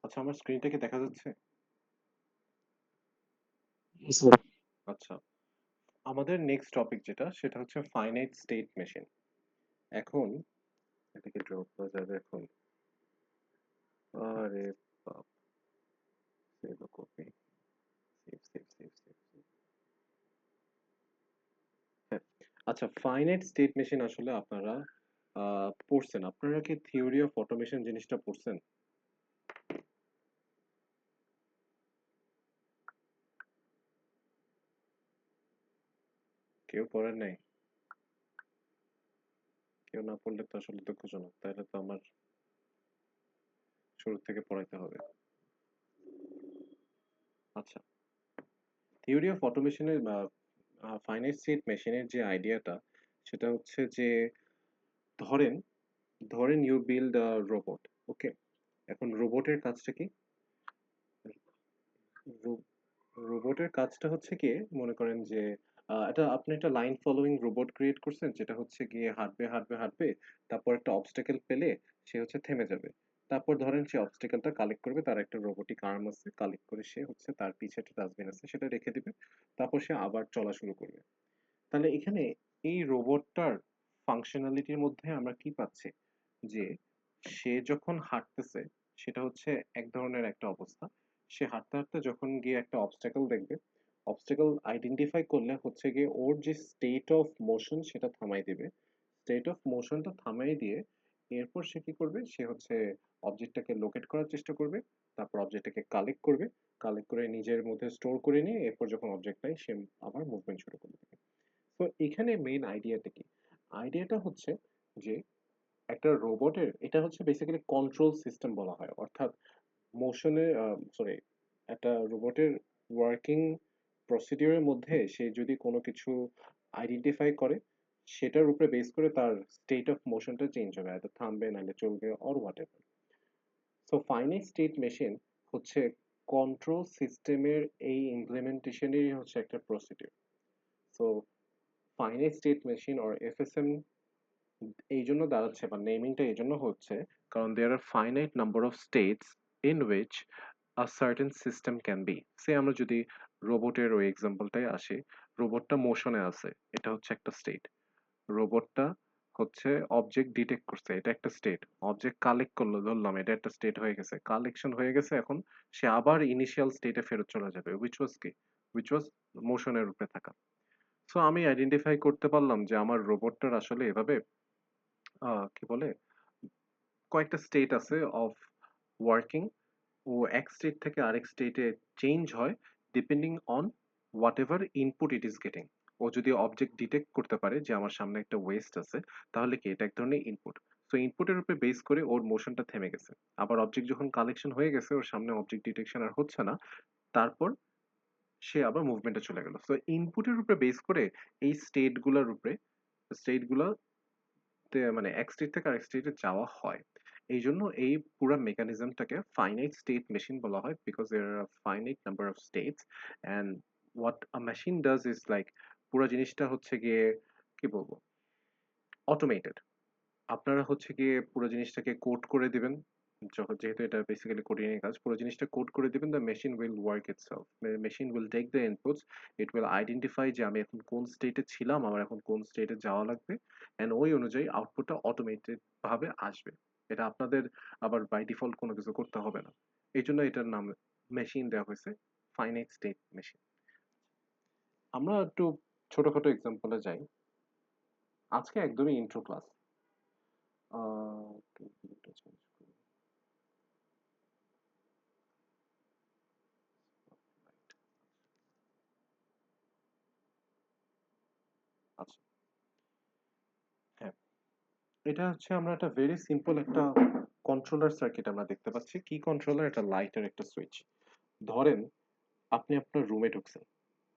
আচ্ছা, আমার স্ক্রিনটা কি দেখা যাচ্ছে? স্যার। আচ্ছা, আমাদের নেক্সট টপিক যেটা সেটা হচ্ছে ফাইনাইট স্টেট মেশিন। এখন এটাকে ড্র করা যাবে এখন। আরে বাপ, সেভ কপি, সেভ। হ্যাঁ, আচ্ছা, ফাইনাইট স্টেট মেশিন আসলে আপনারা পড়ছেন। আপনারা কি থিওরি অফ অটোমেশন জিনিসটা পড়ছেন? কেউ পড়েন নাই? কেউ না পড়লে তো আসলে দুঃখজনক, তাহলে তো আমার শুরু থেকে পড়াইতে হবে। আচ্ছা, থিওরি অফ অটোমেশনের ফাইনাইট স্টেট মেশিনের যে আইডিয়াটা সেটা হচ্ছে যে ধরেন ধরেন ইউ বিল্ড আ রোবট। ওকে, এখন রোবটের কাজটা কি? রোবটের কাজটা হচ্ছে গিয়ে মনে করেন যে এটা আপনি একটা লাইন ফলোইং রোবট ক্রিয়েট করছেন, যেটা হচ্ছে গিয়ে হাঁটবে, তারপর একটা অবস্টাকেল পেলে সে হচ্ছে থেমে যাবে। তারপর ধরেন সে অবস্টাকেলটা কালেক্ট করবে, তার একটা রোবোটিক আর্ম আছে, কালেক্ট করে সে হচ্ছে তার পিছে একটা ডাস্টবিন আছে সেটা রেখে দিবে। তারপর সে আবার চলা শুরু করবে। তাহলে এখানে এই রোবটটার ফাংশনালিটির মধ্যে আমরা কি পাচ্ছি? যে সে যখন হাঁটতেছে সেটা হচ্ছে এক ধরনের একটা অবস্থা। সে হাঁটতে যখন গিয়ে একটা অবস্ট্যাকল দেখবে, অবস্ট্যাকল আইডেন্টিফাই করলে হচ্ছে গিয়ে ওর যে স্টেট অফ মোশন সেটা থামাই দিবে। স্টেট অফ মোশনটা থামাই দিয়ে এরপর সে কি করবে? সে হচ্ছে অবজেক্টটাকে লোকেট করার চেষ্টা করবে। তারপর অবজেক্টটাকে কালেক্ট করবে। কালেক্ট করে নিজের মধ্যে স্টোর করে নিয়ে এরপর যখন অবজেক্ট পায় সে আবার মুভমেন্ট শুরু করবে। তো এখানে মেইন আইডিয়াটা কি? আইডিয়াটা হচ্ছে যে একটা রোবটের এটা হচ্ছে বেসিক্যালি কন্ট্রোল সিস্টেম বলা হয়। অর্থাৎ মোশনের সরি, একটা রোবটের ওয়ার্কিং প্রসিডিউরের মধ্যে সে যদি কোনো কিছু আইডেন্টিফাই করে, সেটার উপরে বেস করে তার স্টেট অফ মোশনটা চেঞ্জ হবে, হয়তো থামবে নাহলে চলবে or whatever. So finite state machine হচ্ছে কন্ট্রোল সিস্টেমের এই ইমপ্লিমেন্টেশনেরই হচ্ছে একটা procedure. So finite state machine or FSM এই জন্য দাঁড়াচ্ছে বা নেমিংটা এই জন্য হচ্ছে কারণ there are finite number of states in which a certain system can be. Say আমরা যদি রোবটের ওই এক্সাম্পলটাই আসি, রোবটটা মোশনে আছে, এটা হচ্ছে একটা স্টেট। রোবটটা হচ্ছে অবজেক্ট ডিটেক্ট করছে, এটা একটা স্টেট। অবজেক্ট কালেক্ট করলো, ধরলাম এটা একটা স্টেট হয়ে গেছে, কালেকশন হয়ে গেছে, এখন সে আবার ইনিশিয়াল স্টেটে ফেরত চলে যাবে, উইচ ওয়াজ কি? উইচ ওয়াজ মোশনের উপরে থাকা। সো আমি আইডেন্টিফাই করতে পারলাম যে আমার রোবটটার আসলে এভাবে কি বলে, কয়েকটা স্টেট আছে অফ ওয়ার্কিং। ও এক স্টেট থেকে আরেক স্টেটে চেঞ্জ হয় depending on whatever input it is getting. ও যদি অবজেক্ট ডিটেক্ট করতে পারে যে আমার সামনে একটা ওয়েস্ট আছে, তাহলে কি এটা এক ধরনের ইনপুট। সো ইনপুটের উপরে বেস করে ওর মোশনটা থেমে গেছে। আবার অবজেক্ট যখন কালেকশন হয়ে গেছে, ওর সামনে অবজেক্ট ডিটেকশন আর হচ্ছে না, তারপর সে আবার মুভমেন্টে চলে গেল। সো ইনপুটের উপরে বেস করে এই স্টেটগুলো মানে এক স্টেট থেকে আরেক স্টেটে যাওয়া হয়। এই জন্য এই পুরো মেকানিজমটাকে ফাইনাইট স্টেট মেশিন বলা হয়, because there are finite number of states. And what a machine does is like, পুরো জিনিসটা হচ্ছে গিয়ে কি বলবো, অটোমেটেড। আপনারা হচ্ছে গিয়ে পুরো জিনিসটাকে কোড করে দিবেন। যখন যেহেতু এটা বেসিক্যালি কোডিং এর কাজ, পুরো জিনিসটা কোড করে দিবেন, the machine will work itself. Machine will take the inputs, it will identify যে আমি এখন কোন স্টেটে ছিলাম, আমার এখন কোন স্টেটে যাওয়া লাগবে, অ্যান্ড ওই অনুযায়ী আউটপুটটা অটোমেটেড ভাবে আসবে। এটা আপনাদের আবার বাই ডিফল্ট কোনো কিছু করতে হবে না। এই জন্য এটার নাম মেশিন দেওয়া হয়েছে ফাইনাইট স্টেট মেশিন। আমরা একটু ছোটখাটো এক্সাম্পলে যাই। আজকে একদমই ইন্ট্রো ক্লাস। আচ্ছা, হ্যাঁ, এটা হচ্ছে আমরা একটা ভেরি সিম্পল একটা কন্ট্রোলার সার্কিট আমরা দেখতে পাচ্ছি। কি কন্ট্রোলার? এটা লাইট আর একটা সুইচ। ধরেন আপনি আপনার রুমে ঢুকছেন,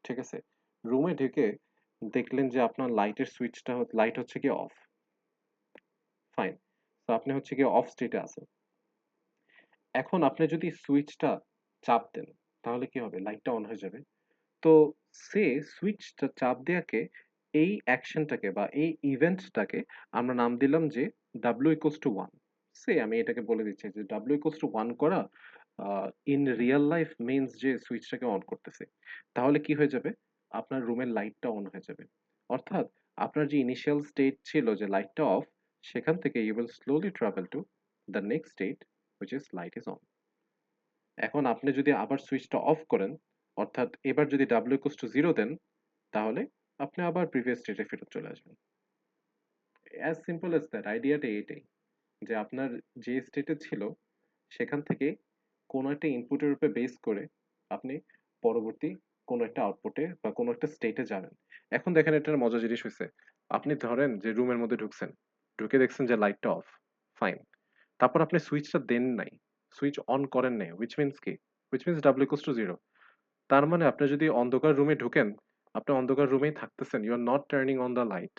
ঠিক আছে? রুমে ঢুকে দেখলেন যে আপনার লাইটের সুইচটা, লাইট হচ্ছে কি অফ। ফাইন। তো আপনি হচ্ছে কি অফ স্টেটে আছেন। এখন আপনি যদি সুইচটা চাপ দেন, তাহলে কি হবে? লাইটটা অন হয়ে যাবে। তো সে সুইচটা চাপ দেওয়াকে, এই অ্যাকশনটাকে বা এই ইভেন্টটাকে আমরা নাম দিলাম যে W equals to 1। সে আমি এটাকে বলে দিচ্ছি যে W equals to 1 করা ইন রিয়াল লাইফ মিনস যে সুইচটাকে অন করতেছি। তাহলে কি হয়ে যাবে? আপনার রুমের লাইটটা অন হয়ে যাবে। অর্থাৎ আপনার যে ইনিশিয়াল স্টেট ছিল যে লাইটটা অফ, সেখান থেকে you will slowly travel to the next state which is light is on. এখন আপনি যদি আবার সুইচটা অফ করেন, অর্থাৎ এবার যদি W equals to 0 দেন, তাহলে আপনি আবার প্রিভিয়াস স্টেটে ফেরত চলে আসবেন। অ্যাজ সিম্পল অ্যাজ দ্যাট, আইডিয়াটা এইটাই। যে আপনার যে স্টেটে ছিল সেখান থেকে কোনো একটা ইনপুটের উপরে বেস করে আপনি পরবর্তী কোনো একটা আউটপুটে বা কোনো একটা স্টেটে যাবেন। এখন দেখেন এটার মজার জিনিস হইছে। আপনি ধরেন যে রুমের মধ্যে ঢুকছেন। ঢুকে দেখছেন যে লাইটটা অফ। ফাইন। তারপর আপনি সুইচটা দেন নাই। সুইচ অন করেন নাই। which means কি? which means W equals to 0. তার মানে আপনি যদি অন্ধকার রুমে ঢুকেন, আপনি অন্ধকার রুমেই থাকতেছেন। You are not turning on the light.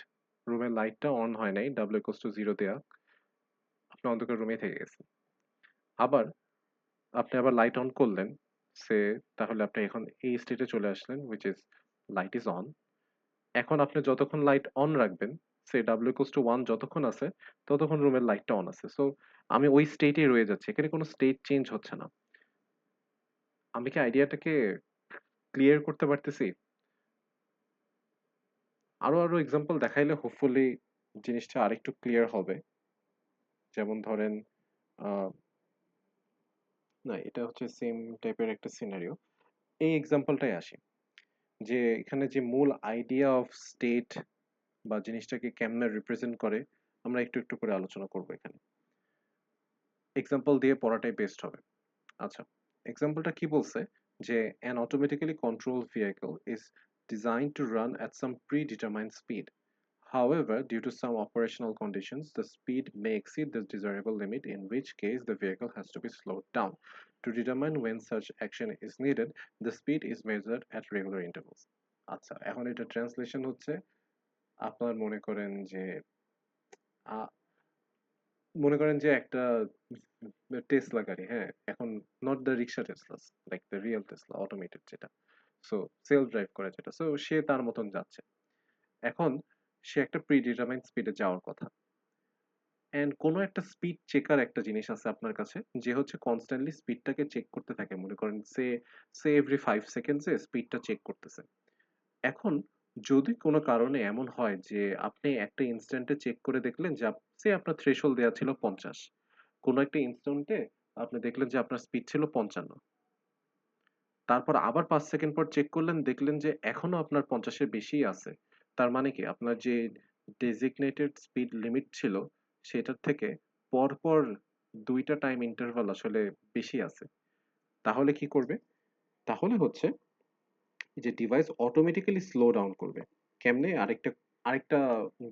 রুমের লাইটটা অন হয় নাই W equals to 0 দেয়া। আপনি অন্ধকার রুমেই থেকে গেছেন। আবার আপনি আবার লাইট অন করলেন। সে তাহলে আপনি এখন এই স্টেটে চলে আসলেন which is light is on. এখন আপনি যতক্ষণ লাইট অন রাখবেন, সে W equals to 1 যতক্ষণ আছে, ততক্ষণ রুমের লাইটটা অন আছে। সো আমি ওই স্টেটেই রয়ে যাচ্ছি। এখানে কোনো স্টেট চেঞ্জ হচ্ছে না। আমি কি আইডিয়াটাকে ক্লিয়ার করতে পারতেছি? আরো এক্সাম্পল দেখাইলে হোপফুলি জিনিসটা আরেকটু ক্লিয়ার হবে। যেমন ধরেন আ না, এটা হচ্ছে সেম টাইপের একটা সিনারিও। এই এক্সাম্পলটাই আসি। যে এখানে যে মূল আইডিয়া অফ স্টেট বা জিনিসটাকে কেমনে রিপ্রেজেন্ট করে, আমরা একটু করে আলোচনা করব এখানে। এক্সাম্পল দিয়ে পড়াটাই বেস্ট হবে। আচ্ছা, এক্সাম্পলটা কি বলছে? যে an automatically controlled vehicle is designed to run at some predetermined speed. However, due to some operational conditions, the speed may exceed the desirable limit, in which case the vehicle has to be slowed down. To determine when such action is needed, the speed is measured at regular intervals. আচ্ছা, এখন এটা translation হচ্ছে আপনার আ মনে করেন যে একটা Tesla গাড়ি, হ্যাঁ? এখন not the rickshaw Teslas, like the real Tesla automated যেটা। সো সেলফ ড্রাইভ করে যেটা। সো সে তার মতন যাচ্ছে। এখন সে একটা প্রিডিটারমাইন্ড স্পিডে যাওয়ার কথা। অ্যান্ড কোনো একটা স্পিড চেকার একটা জিনিস আছে আপনার কাছে যে হচ্ছে কনস্ট্যান্টলি স্পিডটাকে চেক করতে থাকে। মনে করেন সে এভরি 5 সেকেন্ডসে স্পিডটা চেক করতেছে। এখন যদি কোনো কারণে এমন হয় যে আপনি একটা ইনস্ট্যান্টে চেক করে দেখলেন যে আপনার থ্রেশহোল্ড দেয়া ছিল 50, কোনো একটা ইনস্ট্যান্টে আপনি দেখলেন যে আপনার স্পিড ছিল 55, তারপর আবার ৫ সেকেন্ড পর চেক করলেন, দেখলেন যে এখনো আপনার ৫০ এর বেশিই আছে। তার মানে কি? আপনার যে ডেজিগনেটেড স্পিড লিমিট ছিল সেটার থেকে পরপর ২ টা টাইম ইন্টারভাল আসলে বেশি আছে। তাহলে কি করবে? তাহলে হচ্ছে যে ডিভাইস অটোমেটিক্যালি স্লো ডাউন করবে। কেমনে? আরেকটা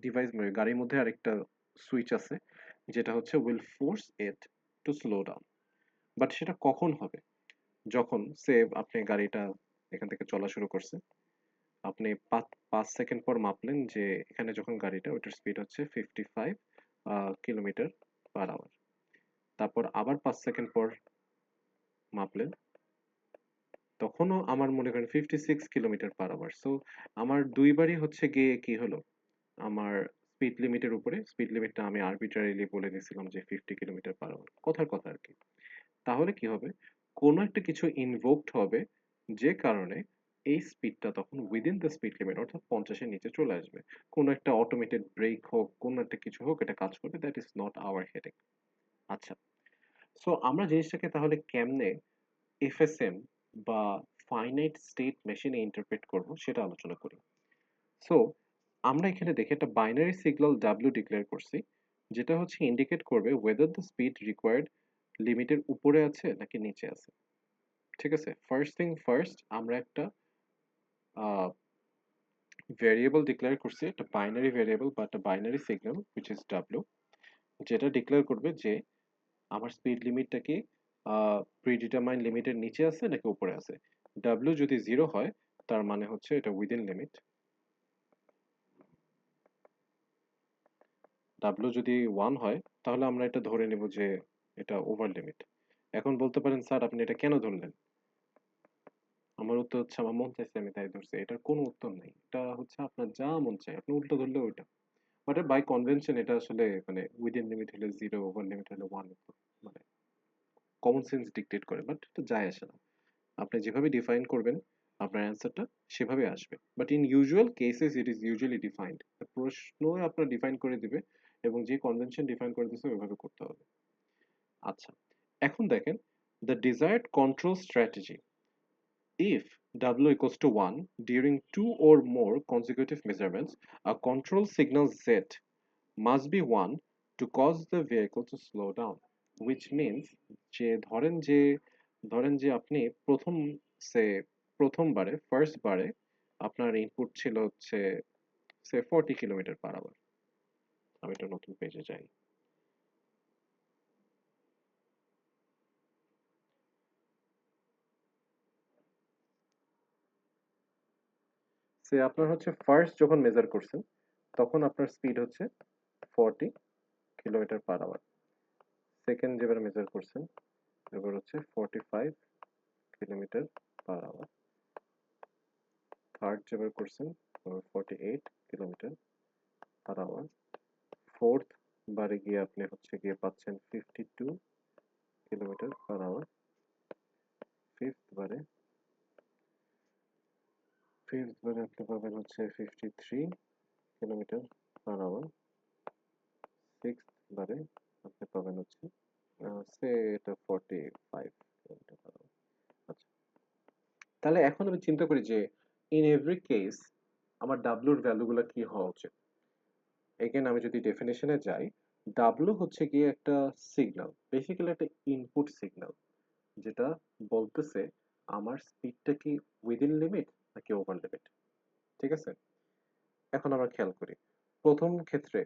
ডিভাইস গাড়ির মধ্যে আরেকটা সুইচ আছে যেটা হচ্ছে will force it to slow down. But সেটা কখন হবে? যখন আপনি গাড়িটা এখান থেকে চলা শুরু করছে। আপনি ৫ সেকেন্ড পর মাপলেন যে এখানে যখন গাড়িটা ওইটার স্পিড হচ্ছে 55 কিলোমিটার পার আওয়ার। তারপর আবার ৫ সেকেন্ড পর মাপলেন, তখনও আমার মনে করেন 56 কিলোমিটার পার আওয়ার। সো আমার ২ বারই হচ্ছে গিয়ে কি হলো? আমার স্পিড লিমিটের উপরে স্পিড লিমিটটা আমি আরবিট্রারিলি বলে দিয়েছিলাম যে 50 কিলোমিটার পার আওয়ার। কথার কথা আরকি। তাহলে কি হবে? কোনো একটা কিছু ইনভোকড হবে যে কারণে এই স্পিডটা তখন উইদিন দ্য স্পিড লিমিট অর্থাৎ ৫০ এর নিচে চলে আসবে। কোনো একটা অটোমেটেড ব্রেক হোক, কোনো একটা কিছু হোক এটা কাজ করবে। That is not our headache. আচ্ছা। সো আমরা জিনিসটাকে তাহলে কেমনে এফএসএম বা ফাইনাইট স্টেট মেশিনে ইন্টারপ্রেট করব সেটা আলোচনা করি। সো আমরা এখানে দেখি একটা বাইনারি সিগন্যাল W ডিক্লেয়ার করছি যেটা হচ্ছে ইন্ডিকেট করবে whether the speed required লিমিটের উপরে আছে নাকি নিচে আছে। ঠিক আছে? ফার্স্ট থিং ফার্স্ট আমরা একটা আ ভেরিয়েবল ডিক্লেয়ার করছি, একটা বাইনারি ভেরিয়েবল বা একটা binary signal which is W, যেটা ডিক্লেয়ার করবে যে আমার স্পিড লিমিটটা কি আ প্রিডিটারমাইন্ড লিমিটের নিচে আছে নাকি উপরে আছে। W যদি 0 হয় তার মানে হচ্ছে এটা উইদিন লিমিট। W যদি 1 হয় তাহলে আমরা এটা ধরে নেব যে এটা ওভার লিমিট। এখন বলতে পারেন, "স্যার আপনি এটা কেন ধরলেন?" আমার উত্তর হচ্ছে আমার মন চাইছে আমি তাই ধরছি। এটার কোনো উত্তর নাই। এটা হচ্ছে আপনার যা মন চায়। আপনি উল্টা ধরলে ওইটা। বাট বাই কনভেনশন এটা আসলে মানে উইদিন লিমিট হলে 0, ওভার লিমিট হলে 1, মানে কমন সেন্স ডিক্টেট করে, বাট এটা যায় আসে না। আপনি যেভাবে ডিফাইন করবেন আপনার অ্যান্সারটা সেভাবে আসবে, but in usual cases it is usually defined. প্রশ্ন আপনার ডিফাইন করে দিবে এবং যে কনভেনশন ডিফাইন করে দিচ্ছে ওইভাবে করতে হবে। আচ্ছা, এখন দেখেন the desired control strategy, if W equals to 1 during two or more consecutive measurements, a control signal Z must be 1 to cause the vehicle to slow down, which means যে ধরেন যে আপনি সে প্রথমবারে ফার্স্ট বারে আপনার ইনপুট ছিল হচ্ছে সে 40 kilometre per hour. আমি একটা নতুন পেজে যাই। সে আপনার হচ্ছে ফার্স্ট যখন মেজার করছেন তখন আপনার স্পিড হচ্ছে 40 কিলোমিটার পার আওয়ার। সেকেন্ড যেবার মেজার করছেন এবার হচ্ছে 45 কিলোমিটার পার আওয়ার। থার্ড যেবার করছেন 48 কিলোমিটার পার আওয়ার। ফোর্থ বারে গিয়ে আপনি হচ্ছে গিয়ে পাচ্ছেন 52 কিলোমিটার পার আওয়ার। ফিফথ বারে আপনি পাবেন হচ্ছে 53 কিলোমিটার পার আওয়ার। সিক্সথ বারে আপনি পাবেন হচ্ছে সে এটা 45 কিলোমিটার পার আওয়ার। আচ্ছা, তাহলে এখন আমি চিন্তা করি যে ইন এভরি কেস আমার ডাব্লুর ভ্যালুগুলো কি হওয়া উচিত। এগেন আমি যদি ডেফিনেশনে যাই, ডাব্লু হচ্ছে গিয়ে একটা সিগন্যাল, বেসিক্যালি একটা ইনপুট সিগন্যাল, যেটা বলতেছে আমার স্পিডটা কি উইদিন লিমিট নাকি ওভার লিমিট। ঠিক আছে, এখন আমরা খেয়াল করি প্রথম ক্ষেত্রে,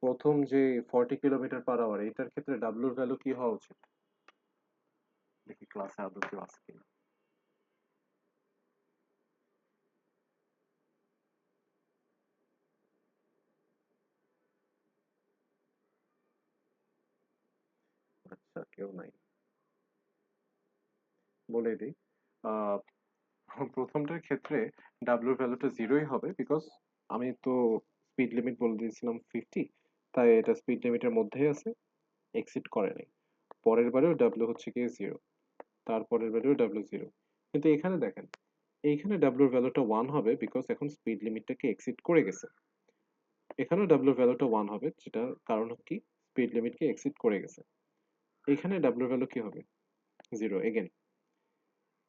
প্রথম যে 40 কিলোমিটার পার আওয়ার এটার ক্ষেত্রে ডাব্লুর ভ্যালু কি হওয়া উচিত। দেখি ক্লাসে আদৌ কেউ আছে কিনা। আচ্ছা, কেউ নাই, বলে দিই। আহ প্রথমটার ক্ষেত্রে ডাব্লুর ভ্যালুটা জিরোই হবে, বিকজ আমি তো স্পিড লিমিট বলে দিয়েছিলাম 50, তাই এটা স্পিড লিমিটের মধ্যেই আছে, এক্সিড করে নাই। পরের বারেও ডাব্লু হচ্ছে গিয়ে জিরো, তারপরের বারেও ডাব্লু জিরো। কিন্তু এখানে দেখেন, এইখানে ডাব্লুর ভ্যালুটা ওয়ান হবে বিকজ এখন স্পিড লিমিটটাকে এক্সিড করে গেছে। এখানেও ডাব্লুর ভ্যালুটা ওয়ান হবে, যেটা কারণ কি স্পিড লিমিটকে এক্সিড করে গেছে। এখানে ডাব্লুর ভ্যালু কি হবে, জিরো এগেন।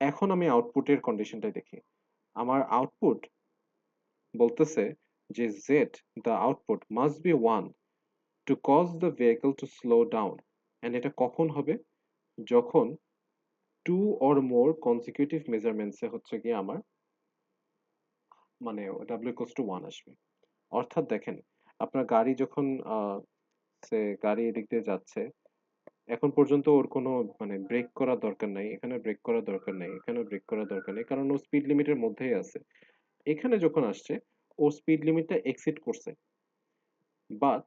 এখন আমি আউটপুটের কন্ডিশনটা দেখি। আমার আউটপুট বলতেছে যে z, the output must be 1 to cause the vehicle to slow down, and এটা কখন হবে, যখন two or more consecutive measurements এ হচ্ছে গিয়ে আমার মানে w equals to 1 আসবে। অর্থাৎ দেখেন, আপনার গাড়ি যখন সে গাড়ি এদিক দিয়ে যাচ্ছে, এখন পর্যন্ত ওর কোনো মানে ব্রেক করার দরকার নাই, এখানে ব্রেক করার দরকার নেই, এখানে ব্রেক করার দরকার নেই, কারণ ও স্পিড লিমিটের মধ্যেই আছে। এখানে যখন আসছে ও স্পিড লিমিটটা এক্সিড করছে, বাট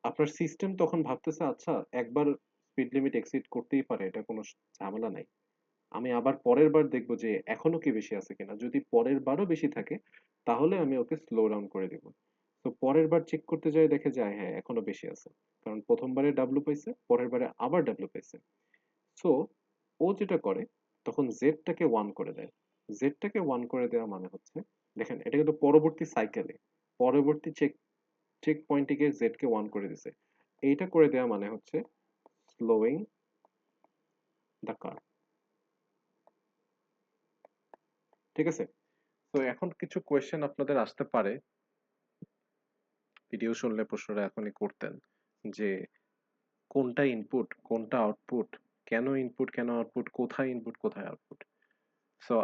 আপনার সিস্টেম তখন ভাবতেছে আচ্ছা একবার স্পিড লিমিট এক্সিড করতেই পারে, এটা কোনো ঝামেলা নাই, আমি আবার পরের বার দেখবো যে এখনো কি বেশি আছে কিনা, যদি পরের বারও বেশি থাকে তাহলে আমি ওকে স্লো ডাউন করে দিব। তো পরের বার চেক করতে যায় দেখে যায় হ্যাঁ এখনো বেশি আছে, কারণ প্রথমবারে ডাব্লু পাইছে, পরের বারে আবার ডাব্লু পাইছে। সো ও যেটা করে তখন জেডটাকে ওয়ান করে দেয়। জেডটাকে ওয়ান করে দেওয়া মানে হচ্ছে, দেখেন এটা কিন্তু পরবর্তী সাইকেলে, পরবর্তী চেক পয়েন্টে গিয়ে জেড কে ওয়ান করে দিছে। এইটা করে দেওয়া মানে হচ্ছে স্লোয়িং দ্য কার। ঠিক আছে, তো এখন কিছু কোয়েশ্চেন আপনাদের আসতে পারে, ভিডিও শুনলে প্রশ্নটা এখনই করতেন, যে কোনটা ইনপুট কোনটা আউটপুট, কেন ইনপুট কেন আউটপুট, কোথায় ইনপুট কোথায় আউটপুট। সো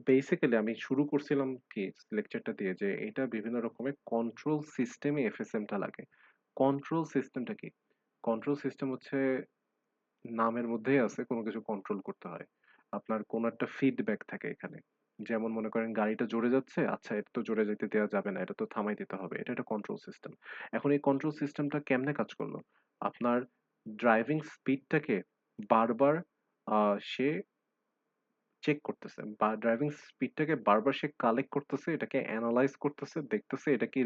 বেসিক্যালি আমি শুরু করছিলাম কি লেকচারটা দিয়ে যে এটা বিভিন্ন রকমের কন্ট্রোল সিস্টেমে এফএসএম টা লাগে। কন্ট্রোল সিস্টেমটা কি, কন্ট্রোল সিস্টেম হচ্ছে নামের মধ্যেই আছে কোনো কিছু কন্ট্রোল করতে হয়। আপনার কোনো একটা ফিডব্যাক থাকে এখানে, যেমন মনে করেন গাড়িটা জোরে যাচ্ছে, আচ্ছা এটা তো জোরে যেতে দেওয়া যাবে না, এটা তো থামাই দিতে হবে, এটা একটা কন্ট্রোল সিস্টেম। এখন এই কন্ট্রোল সিস্টেমটা কেমনে কাজ করলো, আপনার ড্রাইভিং স্পিডটাকে বারবার সে চেক করতেছে, বা ড্রাইভিং স্পিডটাকে বারবার সে কালেক্ট করতেছে, এটাকে অ্যানালাইজ করতেছে, দেখতেছে এটা কি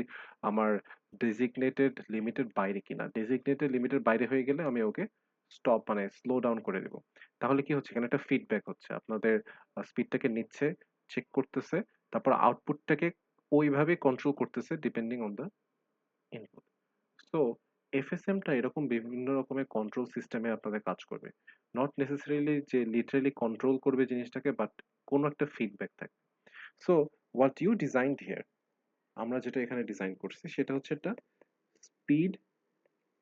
আমার ডেজিগনেটেড লিমিটের বাইরে কিনা, ডেজিগনেটেড লিমিটের বাইরে হয়ে গেলে আমি ওকে স্টপ মানে স্লো ডাউন করে দিব। তাহলে কি হচ্ছে এখানে একটা ফিডব্যাক হচ্ছে। আপনাদের স্পিডটাকে নিচ্ছে, চেক করতেছে, তারপর আউটপুটটাকে ওইভাবে কন্ট্রোল করতেছে depending on the input. So এফএসএমটা এরকম বিভিন্ন রকমের কন্ট্রোল সিস্টেমে আপনাদের কাজ করবে। নট নেসেসারিলি যে লিটারালি কন্ট্রোল করবে জিনিসটাকে, বাট কোনো একটা ফিডব্যাক থাকবে। So what you designed here, আমরা যেটা এখানে ডিজাইন করছি সেটা হচ্ছে একটা speed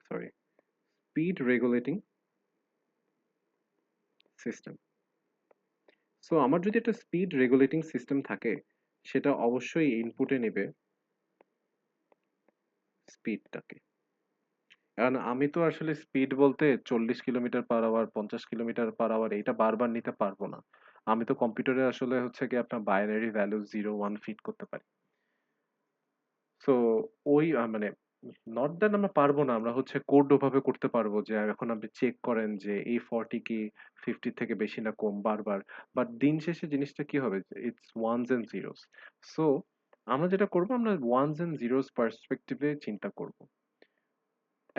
sorry speed regulating system. So আমার যদি একটা স্পিড রেগুলেটিং সিস্টেম থাকে, সেটা অবশ্যই ইনপুটে নেবে স্পিডটাকে। কারণ আমি তো আসলে স্পিড বলতে 40 kilometre per hour, 50 kilometre per hour এইটা বারবার নিতে পারবো না। আমি তো কম্পিউটারে আসলে হচ্ছে কি আপনার বাইনারি ভ্যালু 0 1 ফিট করতে পারি। সো ওই মানে নট দ্যাট আমরা পারবো না, আমরা হচ্ছে কোড ওভাবে করতে পারবো যে এখন আপনি চেক করেন যে এই 40 কি 50 থেকে বেশি না কম বারবার। বাট দিন শেষে জিনিসটা কি হবে, it's ones and zeros. So আমরা যেটা করবো, আমরা ওয়ানস এন্ড জিরোস পার্সপেক্টিভে চিন্তা করব।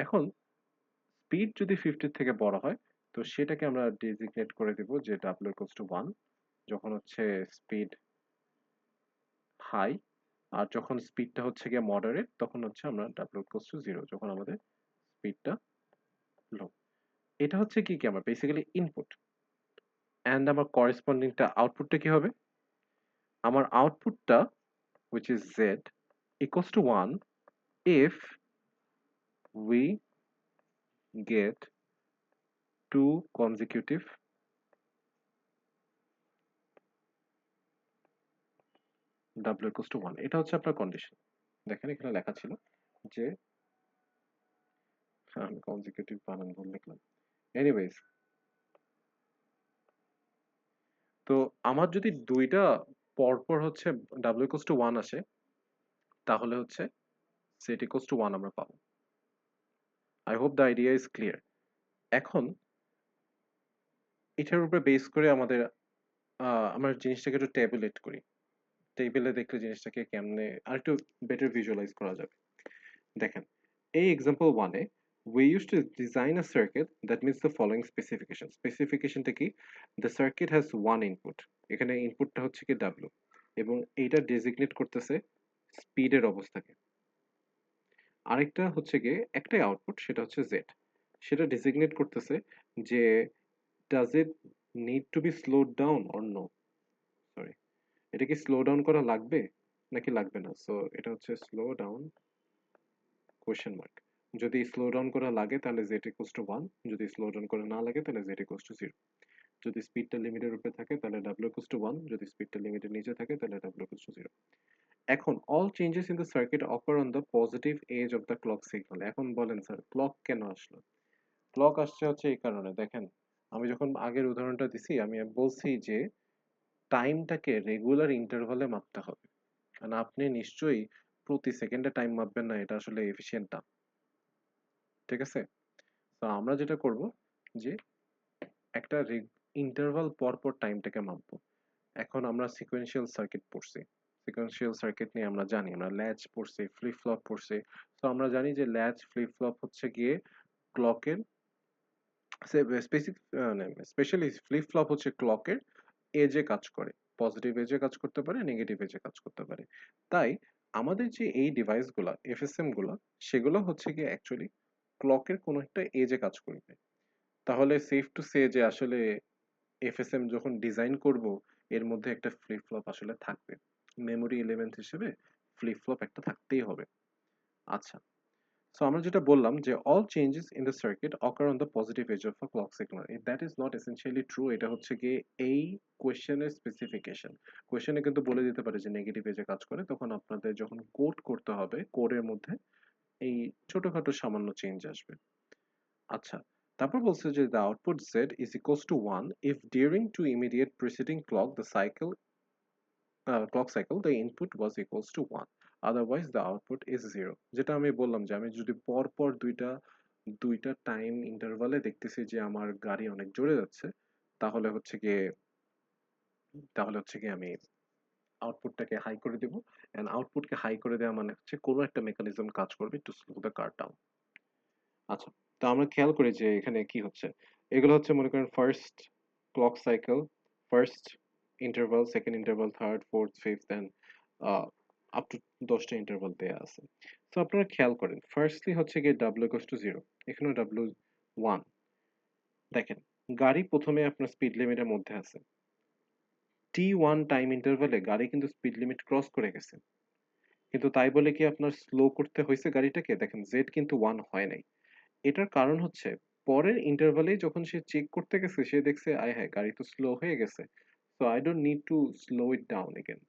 এখন স্পিড যদি 50 থেকে বড় হয়, তো সেটাকে আমরা ডেজিগনেট করে দিব যে ডাব্লিউ ইকুয়ালস টু 1 যখন হচ্ছে স্পিড হাই, আর যখন স্পিডটা হচ্ছে গিয়ে মডারেট তখন হচ্ছে আমরা ডাব্লিউ ইকুয়ালস টু 0 যখন আমাদের স্পিডটা লো। এটা হচ্ছে কি কি আমার বেসিক্যালি ইনপুট, অ্যান্ড আমার করেসপন্ডিংটা আউটপুটটা কি হবে, আমার আউটপুটটা which is z equals to 1 if we get two consecutive w equals to 1। এটা হচ্ছে আপনার কন্ডিশন। দেখেন এখানে লেখা ছিল যে আমি কনজিকিউটিভ বানান ভুল লিখলাম। এনিওয়েজ, তো আমার যদি দুইটা পরপর হচ্ছে w equals to 1 আসে, তাহলে হচ্ছে z equals to 1 আমরা পাবো। I hope the idea is clear. এখন এটার উপরে বেস করে আমাদের আমরা জিনিসটাকে একটু ট্যাবুলেট করি। টেবিলে দেখলে জিনিসটাকে কেমনে আরেকটু বেটার ভিজুয়ালাইজ করা যাবে। দেখেন, এই example 1 A we used to design a circuit that meets the following specification. স্পেসিফিকেশনটা কি? The circuit has one input. এখানে ইনপুটটা হচ্ছে কি W, এবং এইটা ডেজিগনেট করতেছে স্পিডের অবস্থাকে। আরেকটা হচ্ছে গিয়ে একটাই আউটপুট, সেটা হচ্ছে Z। সেটা ডেজিগনেট করতেছে যে does it need to be slowed down or no? Sorry, এটা কি স্লো ডাউন করা লাগবে নাকি লাগবে না? সো এটা হচ্ছে স্লো ডাউন কোয়েশ্চেন মার্ক। যদি স্লো ডাউন করা লাগে তাহলে z ইকুয়ালস টু 1, যদি স্লো ডাউন করা না লাগে তাহলে z ইকুয়ালস টু 0। যদি স্পিডটা লিমিটের উপরে থাকে তাহলে w ইকুয়ালস টু 1, যদি স্পিডটা লিমিটের নিচে থাকে তাহলে w ইকুয়ালস টু 0। এখন all changes in the circuit occur on the positive edge of the clock signal। এখন বলেন স্যার ক্লক কেন আসলো? ক্লক আসছে হচ্ছে এই কারণে, দেখেন আমি যখন আগের উদাহরণটা দিছি আমি বলছি যে টাইমটাকে রেগুলার ইন্টারভালে মাপতে হবে। কারণ আপনি নিশ্চয়ই প্রতি সেকেন্ডে টাইম মাপবেন না, এটা আসলে এফিশিয়েন্ট না। ঠিক আছে? তো আমরা যেটা করব যে একটা ইন্টারভাল পর পর টাইমটাকে মাপবো। এখন আমরা সিকোয়েন্সিয়াল সার্কিট পড়ছি। সিকোয়েন্সিয়াল সার্কিট নিয়ে আমরা জানি, আমরা ল্যাচ পড়ছি, ফ্লিপ ফ্লপ পড়ছি। তো আমরা জানি যে ল্যাচ ফ্লিপ ফ্লপ হচ্ছে গিয়ে ক্লকের স্পেশালি ফ্লিপ ফ্লপ হচ্ছে ক্লকের এজে কাজ করে। পজিটিভ এজে কাজ করতে পারে, নেগেটিভ এজে কাজ করতে পারে। তাই আমাদের যে এই ডিভাইস গুলা এফএসএম গুলা, সেগুলো হচ্ছে গিয়ে অ্যাকচুয়ালি ক্লকের কোনো একটা এজে কাজ করবে। তাহলে সেফ টু সে যে আসলে এফএসএম যখন ডিজাইন করব, এর মধ্যে একটা ফ্লিপ ফ্লপ আসলে থাকবে। মেমোরি এলিমেন্ট হিসেবে ফ্লিপ ফ্লপ একটা থাকতেই হবে। আচ্ছা, সো আমরা যেটা বললাম যে all changes in the circuit occur on the positive edge of a clock signal. That is not essentially true. এটা হচ্ছে গিয়ে এই কোয়েশ্চেনের স্পেসিফিকেশন। কোয়েশ্চেনে কিন্তু বলে দিতে পারে যে নেগেটিভ এজে কাজ করে, তখন আপনাদের যখন কোড করতে হবে কোডের মধ্যে এই ছোটখাটো সামান্য চেঞ্জ আসবে। আচ্ছা, তারপর বলছে যে the output z is equals to 1 if during two immediate preceding clock cycle the input was equals to 1, otherwise the output is 0। যেটা আমি বললাম যে আমি যদি পর পর দুইটা টাইম ইন্টারভালে দেখতেছি যে আমার গাড়ি অনেক জোরে যাচ্ছে, তাহলে হচ্ছে গিয়ে আমি আউটপুটটাকে হাই করে দিব। এন্ড আউটপুটকে হাই করে দেওয়া মানে হচ্ছে কোনো একটা মেকানিজম কাজ করবে to slow the car down. আচ্ছা, তো আমরা খেয়াল করি যে এখানে কি হচ্ছে। এগুলো হচ্ছে মনে করেন first clock cycle, first interval, second interval, third, fourth, fifth end up to ১০ টা ইন্টারভাল দেয়া আছে। তো আপনারা খেয়াল করেন। ফার্স্টলি হচ্ছে গিয়ে W equals to 0, এখানেও W1। দেখেন, গাড়ি ১ম এ আপনার স্পিড লিমিটের মধ্যে আছে। T1 টাইম ইন্টারভালে গাড়ি কিন্তু স্পিড লিমিট ক্রস করে গেছে। কিন্তু তাই বলে কি আপনার স্লো করতে হইছে গাড়িটাকে? দেখেন Z কিন্তু 1 হয় নাই। এটার কারণ হচ্ছে পরের ইন্টারভালেই যখন সে চেক করতে গেছে সে দেখছে আয় হায় গাড়ি তো স্লো হয়ে গেছে। So I don't need to slow it down again.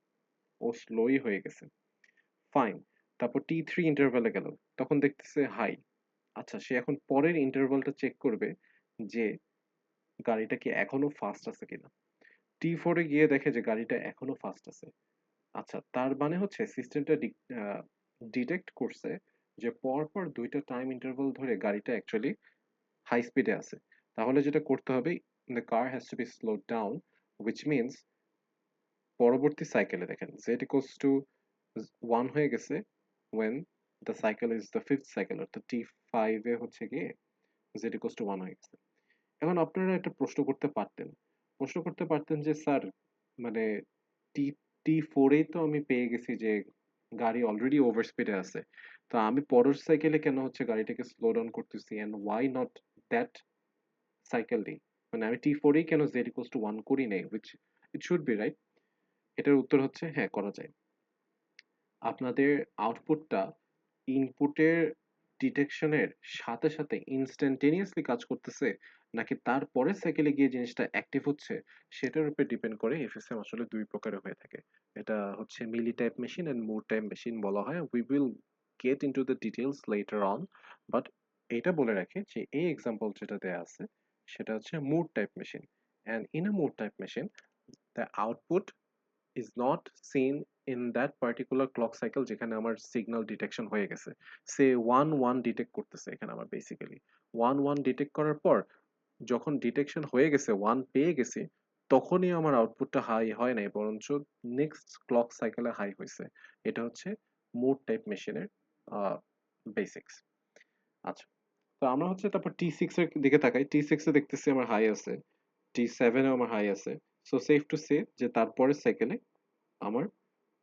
ও স্লোই হয়ে গেছে। ফাইন। তারপর T3 ইন্টারভালে গেল। তখন দেখতেছে হাই। আচ্ছা সে এখন পরের ইন্টারভালটা চেক করবে যে গাড়িটা কি এখনো ফাস্ট আছে কিনা। T4 এ গিয়ে দেখে যে গাড়িটা এখনো ফাস্ট আছে। আচ্ছা তার মানে হচ্ছে সিস্টেমটা ডিটেক্ট করছে যে পরপর ২ টা টাইম ইন্টারভাল ধরে গাড়িটা অ্যাকচুয়ালি হাই স্পিডে আছে। তাহলে যেটা করতে হবে the car has to be slowed down which means পরবর্তী সাইকেলে দেখেন z equals to 1 হয়ে গেছে when the cycle is the fifth cycle অর্থাৎ T5 এ হচ্ছে গিয়ে z equals to 1 হয়ে গেছে। এখন আপনারা একটা প্রশ্ন করতে পারতেন। প্রশ্ন করতে পারতেন যে স্যার মানে টি T4 এই তো আমি পেয়ে গেছি যে গাড়ি অলরেডি ওভার স্পিডে আছে। তো আমি পরের সাইকেলে কেন হচ্ছে গাড়িটাকে স্লো ডাউন করতেছি and why not that সাইকেলটি মানে আমি T4 এই কেন z equals to 1 করি নাই which it should be right। এটার উত্তর হচ্ছে হ্যাঁ করা যায়। আপনাদের আউটপুটটা ইনপুটের ডিটেকশনের সাথে সাথে ইনস্ট্যান্টেনিয়াসলি কাজ করতেছে নাকি তারপরের সাইকেলে গিয়ে জিনিসটা অ্যাক্টিভ হচ্ছে সেটার উপর ডিপেন্ড করে এফএসএম আসলে দুই প্রকারের হয়ে থাকে। এটা হচ্ছে Mealy type machine and Moore type machine বলা হয়। We will get into the details later on. But এটা বলে রাখি যে এই এক্সাম্পল যেটা দেয়া আছে সেটা হচ্ছে Moore type machine. And in a Moore type machine the output is not seen in that particular clock cycle যেখানে আমার সিগন্যাল ডিটেকশন হয়ে গেছে। সে 1-1 ডিটেক্ট করতেছে এখানে আমার বেসিক্যালি। 1-1 ডিটেক্ট করার পর যখন ডিটেকশন হয়ে গেছে 1 পেয়ে গেছি, তখনই আমার আউটপুটটা হাই হয় নাই বরঞ্চ নেক্সট ক্লক সাইকেলে হাই হইছে। এটা হচ্ছে মোড টাইপ মেশিনের আ বেসিক্স। আচ্ছা। তো আমরা হচ্ছে তারপর T6 এর দিকে তাকাই। T6 এ দেখতেছি আমার হাই আছে। T7 এও আমার হাই আছে। সো সেফ টু সে যে তারপরের সাইকেলে আমার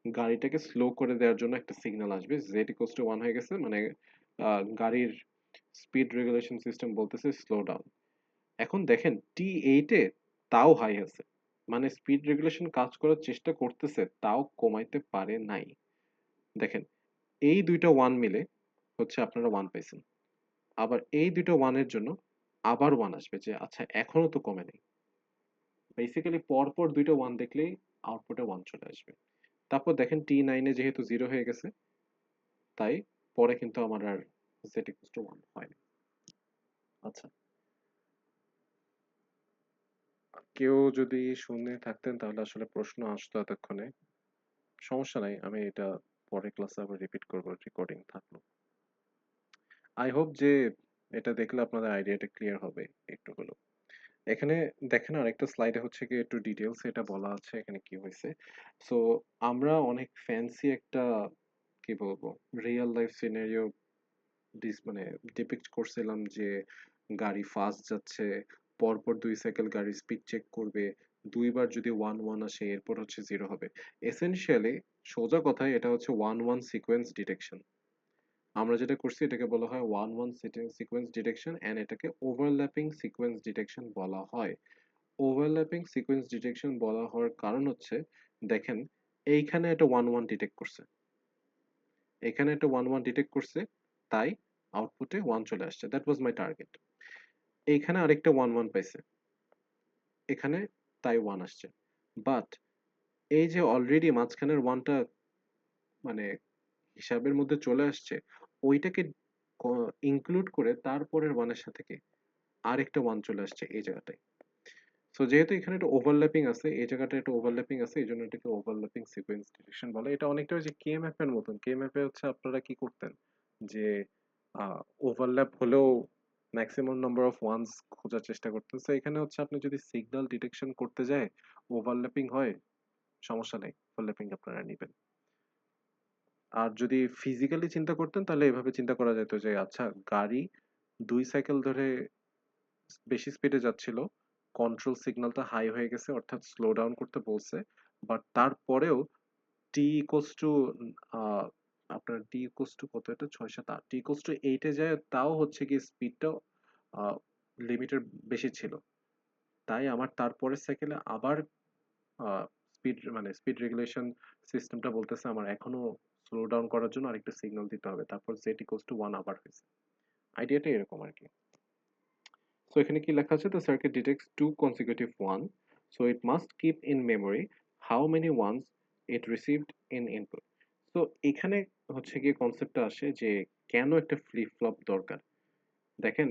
গাড়িটাকে স্লো করে দেওয়ার জন্য একটা সিগন্যাল আসবে z equals to 1 হয়ে গেছে মানে গাড়ির স্পিড রেগুলেশন সিস্টেম বলতেছে স্লো ডাউন। এখন দেখেন T8 এ তাও হাই আছে মানে স্পিড রেগুলেশন কাজ করার চেষ্টা করতেছে তাও কমাইতে পারে নাই। দেখেন এই দুইটা ওয়ান মিলে হচ্ছে আপনারা ওয়ান পাইছেন, আবার এই দুইটা ওয়ানের জন্য আবার ওয়ান আসবে যে আচ্ছা এখনো তো কমে নাই। বেসিক্যালি পরপর দুইটা ওয়ান দেখলেই আউটপুটে ওয়ান চলে আসবে। তারপর দেখেন T9 এ যেহেতু জিরো হয়ে গেছে তাই পরে কিন্তু আমার আর z equals to 1 হয় না। আচ্ছা, কেউ যদি শুনে থাকতেন তাহলে আসলে প্রশ্ন আসতো এতক্ষণে। সমস্যা নাই, আমি এটা পরের ক্লাসে আবার রিপিট করব রেকর্ডিং থাকলো। আই হোপ যে এটা দেখলে আপনাদের আইডিয়াটা ক্লিয়ার হবে একটু হলেও। এখানে দেখেন আরেকটা স্লাইডে হচ্ছে গিয়ে একটু ডিটেইলস এটা বলা আছে এখানে কি হয়েছে। সো আমরা অনেক ফ্যান্সি একটা কি বলবো রিয়েল লাইফ সিনারিও মানে ডিপিক্ট করছিলাম যে গাড়ি ফাস্ট যাচ্ছে, পরপর ২ সাইকেল গাড়ির স্পিড চেক করবে, ২ বার যদি 1-1 আসে এরপর হচ্ছে 0 হবে। এসেনশিয়ালি সোজা কথায় এটা হচ্ছে 1-1 সিকোয়েন্স ডিটেকশন। আমরা যেটা করছি এটাকে বলা হয় 1-1 সিকোয়েন্স ডিটেকশন অ্যান্ড এটাকে ওভারল্যাপিং সিকোয়েন্স ডিটেকশন বলা হয়। ওভারল্যাপিং সিকোয়েন্স ডিটেকশন বলা হওয়ার কারণ হচ্ছে দেখেন এইখানে এটা 1-1 ডিটেক্ট করছে। এখানে একটা 1-1 ডিটেক্ট করছে তাই আউটপুটে 1 চলে আসছে। That was my target. এইখানে আরেকটা 1-1 পাইছে। এখানে তাই 1 আসছে। বাট এই যে অলরেডি মাঝখানের 1 টা মানে হিসাবের মধ্যে চলে আসছে, ওইটাকে ক ইনক্লুড করে তারপরের 1 এর সাথে কি আরেকটা 1 চলে আসছে এই জায়গাটায়। সো যেহেতু এখানে একটা ওভারল্যাপিং আছে, এই জায়গাটায় একটা ওভারল্যাপিং আছে, এজন্য এটাকে ওভারল্যাপিং সিকোয়েন্স ডিটেকশন বলে। এটা অনেকটা ওই যে কেএমএফ এর মতন। কেএমএফ এ হচ্ছে আপনারা কি করতেন? যে আ ওভারল্যাপ হলেও ম্যাক্সিমাম নাম্বার অফ ওয়ানস খোঁজার চেষ্টা করতেন। সো এখানে হচ্ছে আপনি যদি সিগন্যাল ডিটেকশন করতে যায়, ওভারল্যাপিং হয়, সমস্যা নেই। ওভারল্যাপিং আপনারা নিবেন। আর যদি ফিজিক্যালি চিন্তা করতেন তাহলে এভাবে চিন্তা করা যেত যে আচ্ছা গাড়ি 2 সাইকেল ধরে বেশি স্পিডে যাচ্ছিল। কন্ট্রোল সিগন্যালটা হাই হয়ে গেছে অর্থাৎ স্লো ডাউন করতে বলছে। বাট তারপরেও টি ইকুয়ালস টু আ আপনার টি ইকুয়ালস টু কত এটা ৬, ৭, ৮ টি ইকুয়ালস টু 8 এ যায় তাও হচ্ছে গিয়ে স্পিডটাও আ লিমিটের বেশি ছিল। তাই আমার তারপরের সাইকেলে আবার আ স্পিড রেগুলেশন সিস্টেমটা বলতেছে আমার এখনো স্লো ডাউন করার জন্য আরেকটা সিগন্যাল দিতে হবে। তারপর z equals to 1 আবার হইছে। আইডিয়াটা এরকম আরকি। সো এখানে কি লেখা আছে? The circuit detects two consecutive one, so it must keep in memory how many ones it received in input. তো এখানে হচ্ছে গিয়ে কনসেপ্টটা আসে যে কেন একটা ফ্লিপ ফ্লপ দরকার? দেখেন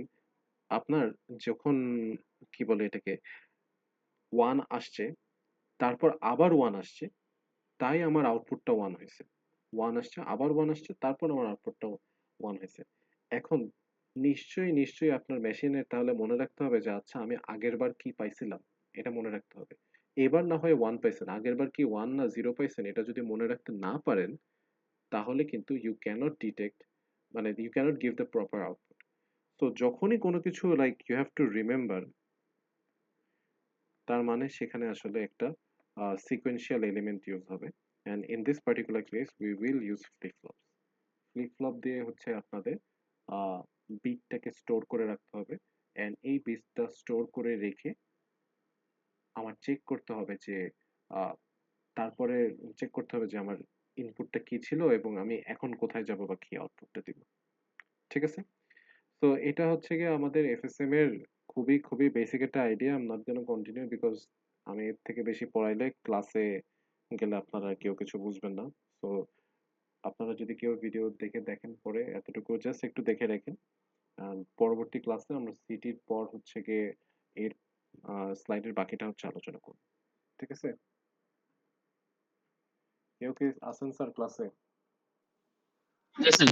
আপনার যখন কি বলে এটাকে 1 আসছে, তারপর আবার 1 আসছে, তাই আমার আউটপুটটা 1 হইছে। 1 আসছে, আবার 1 আসছে, তারপর আমার আউটপুটটাও 1 হইছে। এখন নিশ্চয়ই আপনার মেশিনের তাহলে মনে রাখতে হবে যে আচ্ছা আমি আগেরবার কি পাইছিলাম, এটা মনে রাখতে হবে। এবার না হয় 1 পাইছেন, আগেরবার কি 1 না 0 পাইছেন এটা যদি মনে রাখতে না পারেন, তাহলে কিন্তু you cannot detect মানে you cannot give the proper output. তো যখনই কোনো কিছু like you have to remember তার মানে সেখানে আসলে একটা sequential element ইউজ হবে। And in this particular case we will use flip-flops. Flip-flop দিয়ে হচ্ছে আপনাদের বিটটাকে স্টোর করে রাখতে হবে। And এই বিটটা স্টোর করে রেখে আমার চেক করতে হবে যে আ তারপরে চেক করতে হবে যে আমার ইনপুটটা কি ছিল এবং আমি এখন কোথায় যাবো বা কি আউটপুটটা দিব। ঠিক আছে? তো এটা হচ্ছে গিয়ে আমাদের এফএসএম এর খুবই বেসিক একটা idea. I'm not gonna continue because আমি এর থেকে বেশি পড়াইলে ক্লাসে গেলে আপনারা কেউ কিছু বুঝবেন না। তো আপনারা যদি কেউ ভিডিও দেখেন পরে এতটুকু জাস্ট একটু দেখে রাখেন। পরবর্তী ক্লাসে আমরা সিটির পর হচ্ছে গিয়ে এর স্লাইডের বাকিটা হচ্ছে আলোচনা করব। ঠিক আছে? কেউ কি আছেন স্যার ক্লাসে? Yes, sir.